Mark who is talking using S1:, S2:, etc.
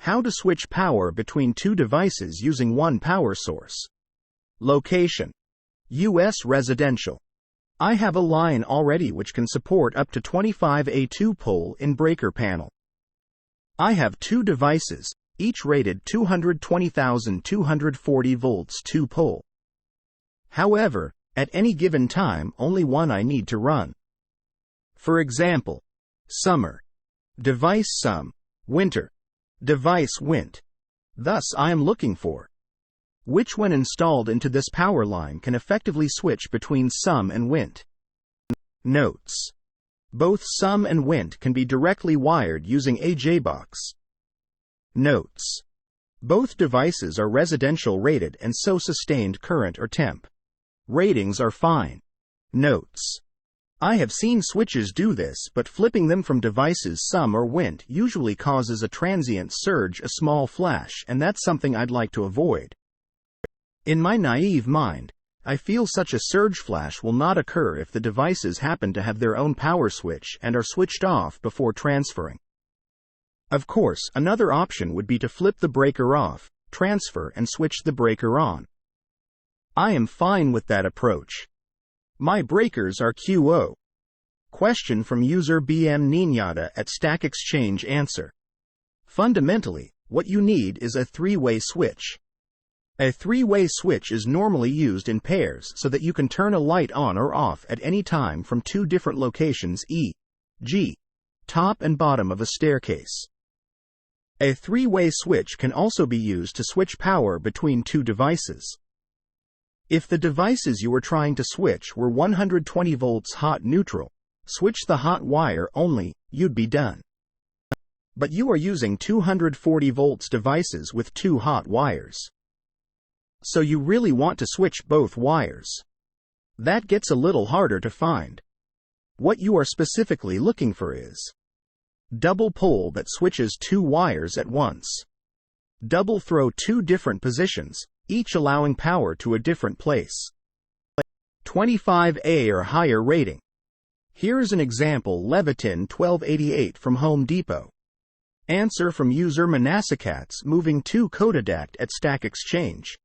S1: How to switch power between two devices using one power source. Location: U.S. residential. I have a line already which can support up to 25A2 pole in breaker panel. I have two devices, each rated 220,240 volts 2 pole. However, at any given time only one I need to run. For example, summer, device sum, winter, device wint. Thus I am looking for which, when installed into this power line, can effectively switch between sum and wint. Notes: both sum and wint can be directly wired using a J-box. Notes: both devices are residential rated and so sustained current or temp ratings are fine. Notes: I have seen switches do this, but flipping them from devices sum or wint usually causes a transient surge, a small flash, and that's something I'd like to avoid. In my naive mind, I feel such a surge flash will not occur if the devices happen to have their own power switch and are switched off before transferring. Of course, another option would be to flip the breaker off, transfer, and switch the breaker on. I am fine with that approach. My breakers are QO. Question from user BM Ninyata at Stack Exchange. Answer: fundamentally, what you need is a three-way switch. A three-way switch is normally used in pairs so that you can turn a light on or off at any time from two different locations, e.g., top and bottom of a staircase. A three-way switch can also be used to switch power between two devices. If the devices you were trying to switch were 120 volts hot neutral, switch the hot wire only, you'd be done. But you are using 240 volts devices with two hot wires. So you really want to switch both wires. That gets a little harder to find. What you are specifically looking for is double pole that switches two wires at once. Double throw two different positions, each allowing power to a different place. 25A or higher rating. Here is an example: Leviton 1288 from Home Depot. Answer from user Manassacats moving to Kodadact at Stack Exchange.